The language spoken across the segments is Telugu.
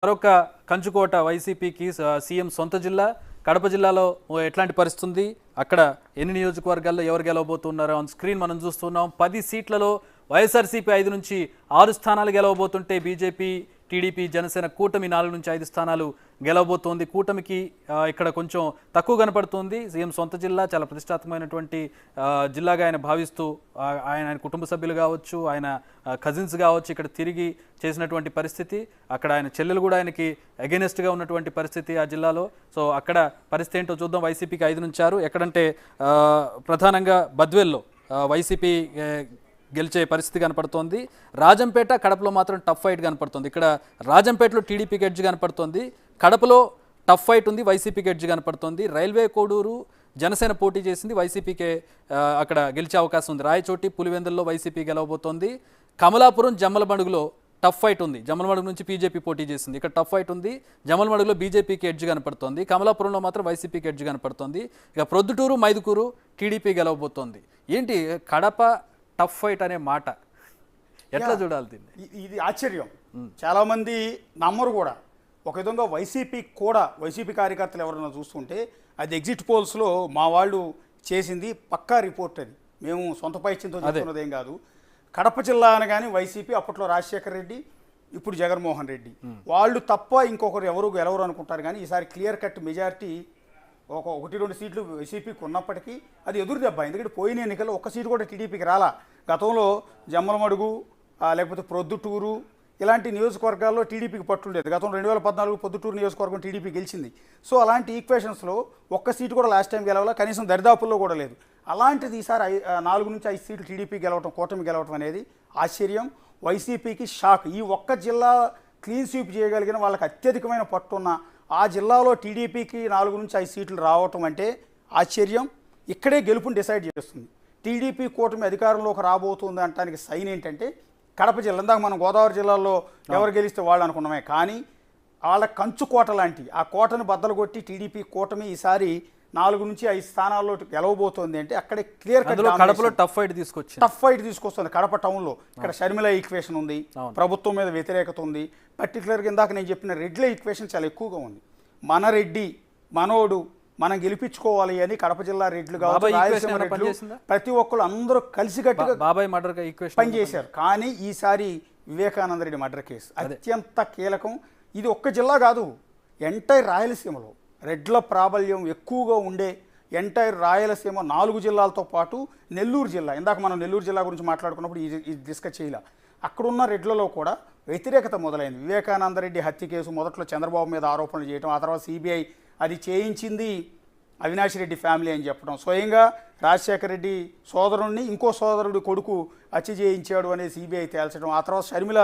మరొక కంచుకోట వైసీపీకి సీఎం సొంత జిల్లా కడప జిల్లాలో ఎట్లాంటి పరిస్థితి ఉంది, అక్కడ ఎన్ని నియోజకవర్గాల్లో ఎవరు గెలవబోతున్నారో ఆన్ స్క్రీన్ మనం చూస్తున్నాం. 10 సీట్లలో వైఎస్ఆర్సీపీ 5 నుంచి 6 స్థానాలు గెలవబోతుంటే బీజేపీ, టీడీపీ, జనసేన కూటమి 4 నుంచి 5 స్థానాలు గెలవబోతోంది. కూటమికి ఇక్కడ కొంచెం తక్కువ కనపడుతుంది. సీఎం సొంత జిల్లా చాలా ప్రతిష్టాత్మకమైనటువంటి జిల్లాగా ఆయన భావిస్తూ ఆయన కుటుంబ సభ్యులు కావచ్చు, ఆయన కజిన్స్ కావచ్చు ఇక్కడ తిరిగి చేసినటువంటి పరిస్థితి. అక్కడ ఆయన చెల్లెలు కూడా ఆయనకి అగెనెస్ట్గా ఉన్నటువంటి పరిస్థితి ఆ జిల్లాలో. సో అక్కడ పరిస్థితి ఏంటో చూద్దాం. వైసీపీకి 5 నుంచి 6 ఎక్కడంటే ప్రధానంగా బద్వేల్లో వైసీపీ గెలిచే పరిస్థితి కనపడుతోంది. రాజంపేట, కడపలో మాత్రం టఫ్ ఫైట్ కనపడుతుంది. ఇక్కడ రాజంపేటలో టీడీపీకి ఎడ్జ్ కనపడుతుంది, కడపలో టఫ్ ఫైట్ ఉంది, వైసీపీకి ఎడ్జ్ కనపడుతుంది. రైల్వే కోడూరు జనసేన పోటీ చేసింది, వైసీపీకే అక్కడ గెలిచే అవకాశం ఉంది. రాయచోటి, పులివెందుల్లో వైసీపీ గెలవబోతోంది. కమలాపురం, జమ్మలమడుగులో టఫ్ ఫైట్ ఉంది. జమ్మలమడుగు నుంచి బీజేపీ పోటీ చేసింది, ఇక్కడ టఫ్ ఫైట్ ఉంది. జమ్మలమడుగులో బీజేపీకి ఎడ్జ్ కనపడుతోంది, కమలాపురంలో మాత్రం వైసీపీకి ఎడ్జ్ కనపడుతోంది. ఇక ప్రొద్దుటూరు, మైదుకూరు టీడీపీ గెలవబోతోంది. ఏంటి కడప టఫ్ ఫైట్ అనే మాట ఎట్లా చూడాలి దీన్ని? ఇది ఆశ్చర్యం. చాలా మంది నమ్మరు కూడా. ఒక విధంగా వైసీపీ కార్యకర్తలు ఎవరైనా చూస్తుంటే అది ఎగ్జిట్ పోల్స్లో మా వాళ్ళు చేసింది పక్కా రిపోర్ట్. అది మేము సొంత పైచ్యంతో చెప్తున్నది ఏం కాదు. కడప జిల్లా అనగానే వైసీపీ, అప్పట్లో రాజశేఖర్ రెడ్డి, ఇప్పుడు జగన్మోహన్ రెడ్డి, వాళ్ళు తప్ప ఇంకొకరు ఎవరు గెలవరు అనుకుంటారు. కానీ ఈసారి క్లియర్ కట్ మెజారిటీ 1-2 సీట్లు వైసీపీకి ఉన్నప్పటికీ అది ఎదురు దెబ్బ. ఎందుకంటే పోయిన ఎన్నికల్లో 1 సీటు కూడా టీడీపీకి రాలా. గతంలో జమ్మలమడుగు లేకపోతే ప్రొద్దుటూరు ఇలాంటి నియోజకవర్గాల్లో టీడీపీకి పట్టు లేదు. గతంలో 2014 ప్రొద్దుటూరు నియోజకవర్గం టీడీపీ గెలిచింది. సో అలాంటి ఈక్వేషన్స్లో 1 సీటు కూడా లాస్ట్ టైం గెలవాలా, కనీసం దరిదాపుల్లో కూడా లేదు. అలాంటిది ఈసారి 4 నుంచి 5 సీట్లు టీడీపీ గెలవటం, కూటమి గెలవటం అనేది ఆశ్చర్యం. వైసీపీకి షాక్. ఈ ఒక్క జిల్లా క్లీన్ స్వీప్ చేయగలిగిన వాళ్ళకి అత్యధికమైన పట్టున్న ఆ జిల్లాలో టీడీపీకి 4 నుంచి 5 సీట్లు రావటం అంటే ఆశ్చర్యం. ఇక్కడే గెలుపుని డిసైడ్ చేస్తుంది. టీడీపీ కూటమి అధికారంలోకి రాబోతుంది అనడానికి సైన్ ఏంటంటే కడప జిల్లా. ఇందాక మనం గోదావరి జిల్లాలో ఎవరు గెలిస్తే వాళ్ళు అనుకున్నామే, కానీ వాళ్ళ కంచు కోట లాంటి ఆ కోటను బద్దలు కొట్టి టీడీపీ కూటమి ఈసారి 4 నుంచి 5 స్థానాల్లో గెలవబోతోంది. అంటే అక్కడే క్లియర్ కట్ కడపలో టఫ్ ఫైట్ తీసుకొస్తుంది. కడప టౌన్లో ఇక్కడ షర్మిల ఈక్వేషన్ ఉంది, ప్రభుత్వం మీద వ్యతిరేకత ఉంది. పర్టికులర్గా ఇందాక నేను చెప్పిన రెడ్ల ఈక్వేషన్ చాలా ఎక్కువగా ఉంది. మన రెడ్డి, మనోడు, మనం గెలిపించుకోవాలి అని కడప జిల్లా రెడ్లు కావచ్చు, రాయలసీమ రెడ్లు, ప్రతి ఒక్కరు అందరూ కలిసికట్టుగా పనిచేశారు. కానీ ఈసారి వివేకానంద రెడ్డి మర్డర్ కేసు అత్యంత కీలకం. ఇది ఒక్క జిల్లా కాదు, ఎంటైర్ రాయలసీమలో రెడ్ల ప్రాబల్యం ఎక్కువగా ఉండే ఎంటైర్ రాయలసీమ 4 జిల్లాలతో పాటు నెల్లూరు జిల్లా. ఇందాక మనం నెల్లూరు జిల్లా గురించి మాట్లాడుకున్నప్పుడు ఇది డిస్కస్ చేయాలి. అక్కడున్న రెడ్లలో కూడా వ్యతిరేకత మొదలైంది. వివేకానంద రెడ్డి హత్య కేసు మొదట్లో చంద్రబాబు మీద ఆరోపణలు చేయడం, ఆ తర్వాత సిబిఐ అది చేయించింది అవినాష్ రెడ్డి ఫ్యామిలీ అని చెప్పడం, స్వయంగా రాజశేఖర రెడ్డి సోదరుడిని ఇంకో సోదరుడి కొడుకు హత్య చేయించాడు అనేది సిబిఐ తేల్చడం, ఆ తర్వాత షర్మిల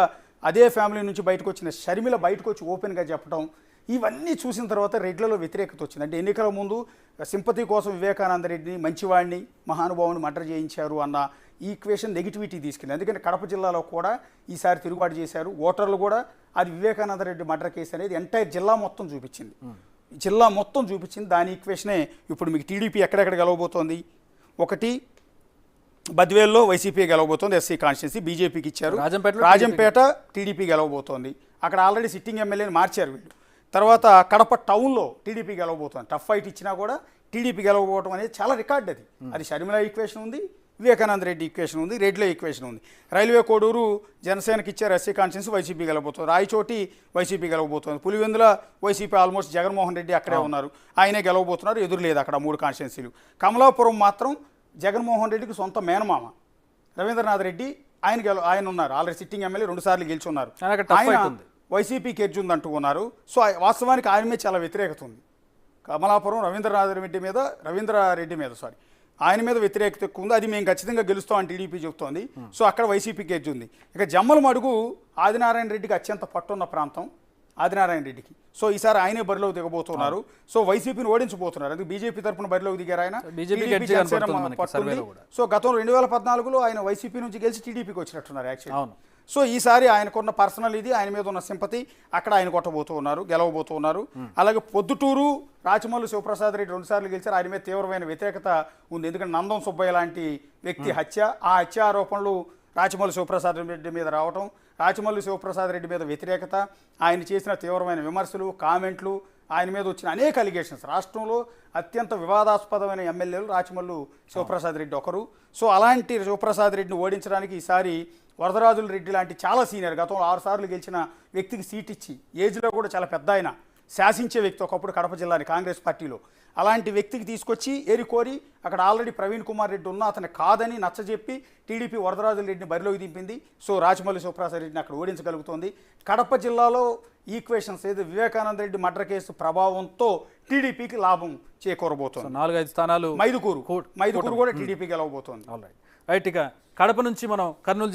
అదే ఫ్యామిలీ నుంచి బయటకు వచ్చిన షర్మిల బయటకు వచ్చి ఓపెన్గా చెప్పడం, ఇవన్నీ చూసిన తర్వాత రెడ్లలో వ్యతిరేకత వచ్చింది. అంటే ఎన్నికల ముందు సింపతి కోసం వివేకానంద రెడ్డిని, మంచివాడిని, మహానుభావుని మర్డర్ చేయించారు అన్న ఈక్వేషన్ నెగిటివిటీ తీసుకెళ్ళింది. అందుకని కడప జిల్లాలో కూడా ఈసారి తిరుగుబాటు చేశారు. ఓటర్లు కూడా అది వివేకానంద రెడ్డి మర్డర్ కేసు అనేది ఎంటైర్ జిల్లా మొత్తం చూపించింది. దాని ఈక్వేషనే ఇప్పుడు మీకు టీడీపీ ఎక్కడెక్కడ గెలవబోతోంది. 1 బద్వేల్లో వైసీపీ గెలవబోతోంది, ఎస్సీ కాన్స్టిట్యున్సీ బీజేపీకి ఇచ్చారు. రాజంపేట టీడీపీ గెలవబోతోంది, అక్కడ ఆల్రెడీ సిట్టింగ్ ఎమ్మెల్యేని మార్చారు వీళ్ళు. తర్వాత కడప టౌన్లో టీడీపీ గెలవబోతోంది. టఫ్ ఫైట్ ఇచ్చినా కూడా టీడీపీ గెలవబోవడం అనేది చాలా రికార్డ్. అది షర్మిల ఈక్వేషన్ ఉంది, వివేకానంద రెడ్డి ఈక్వేషన్ ఉంది, రెడ్ల ఈక్వేషన్ ఉంది. రైల్వే కోడూరు జనసేనకి ఇచ్చారు, ఎస్సీ కాన్స్టిట్యున్సీ వైసీపీ గెలవబోతుంది. రాయచోటి వైసీపీ గెలవబోతుంది. పులివెందుల వైసీపీ ఆల్మోస్ట్ జగన్మోహన్ రెడ్డి అక్కడే ఉన్నారు, ఆయనే గెలవబోతున్నారు, ఎదురు లేదు అక్కడ 3 కాన్స్టిట్యున్సీలు. కమలాపురం మాత్రం జగన్మోహన్ రెడ్డికి సొంత మేనమామ రవీంద్రనాథ్ రెడ్డి, ఆయన ఉన్నారు, ఆల్రెడీ సిట్టింగ్ ఎమ్మెల్యే 2 సార్లు గెలుచున్నారు. ఆయన వైసీపీకి ఎడ్జ్ ఉంది అంటూ ఉన్నారు. సో వాస్తవానికి ఆయన మీద చాలా వ్యతిరేకత ఉంది. కమలాపురం రవీంద్రారెడ్డి మీద ఆయన మీద వ్యతిరేకత ఎక్కువ ఉంది. అది మేము ఖచ్చితంగా గెలుస్తామని టీడీపీ చెబుతోంది. సో అక్కడ వైసీపీకి ఎడ్జ్ ఉంది. ఇక జమ్మలమడుగు ఆదినారాయణ రెడ్డికి అత్యంత పట్టున్న ప్రాంతం ఆదినారాయణ రెడ్డికి. సో ఈసారి ఆయనే బరిలోకి దిగబోతున్నారు. సో వైసీపీని ఓడించబోతున్నారు. అది బీజేపీ తరఫున బరిలోకి దిగారు ఆయన. సో గతంలో 2014లో ఆయన వైసీపీ నుంచి గెలిచి టీడీపీకి వచ్చినట్టున్నారు యాక్చువల్లీ. సో ఈసారి ఆయనకున్న పర్సనల్ ఇది, ఆయన మీద ఉన్న సింపతి, అక్కడ ఆయన గెలవబోతున్నారు. అలాగే పొద్దుటూరు రాచమల్లు శివప్రసాద్ రెడ్డి 2 సార్లు గెలిచారు, ఆయన మీద తీవ్రమైన వ్యతిరేకత ఉంది. ఎందుకంటే నందం సుబ్బయ్య లాంటి వ్యక్తి హత్య, ఆ హత్య ఆరోపణలు రాచమల్లి శివప్రసాద్ రెడ్డి మీద రావటం, రాచమల్లి శివప్రసాద్ రెడ్డి మీద వ్యతిరేకత, ఆయన చేసిన తీవ్రమైన విమర్శలు, కామెంట్లు, ఆయన మీద వచ్చిన అనేక అలిగేషన్స్. రాష్ట్రంలో అత్యంత వివాదాస్పదమైన ఎమ్మెల్యేలు రాచమల్లు శివప్రసాద్ రెడ్డి ఒకరు. సో అలాంటి శివప్రసాద్ రెడ్డిని ఓడించడానికి ఈసారి వరదరాజుల రెడ్డి లాంటి చాలా సీనియర్, గతంలో 6 సార్లు గెలిచిన వ్యక్తికి సీట్ ఇచ్చి, ఏజ్లో కూడా చాలా పెద్ద ఆయన, శాసించే వ్యక్తి ఒకప్పుడు కడప జిల్లాని కాంగ్రెస్ పార్టీలో, అలాంటి వ్యక్తికి తీసుకొచ్చి ఏరికోరి అక్కడ ఆల్రెడీ ప్రవీణ్ కుమార్ రెడ్డి ఉన్న అతను కాదని నచ్చజెప్పి టీడీపీ వరదరాజుల రెడ్డిని బరిలోకి దింపింది. సో రాచమల్లి శివప్రసాద్ రెడ్డిని అక్కడ ఓడించగలుగుతోంది. కడప జిల్లాలో ఈక్వేషన్స్ ఏదో వివేకానంద రెడ్డి మర్డర్ కేసు ప్రభావంతో టీడీపీకి లాభం చేకూరబోతోంది. 4-5 స్థానాలు మైదుకూరు కూడా టీడీపీ గెలవబోతోంది. రైట్. ఇక కడప నుంచి మనం కర్నూలు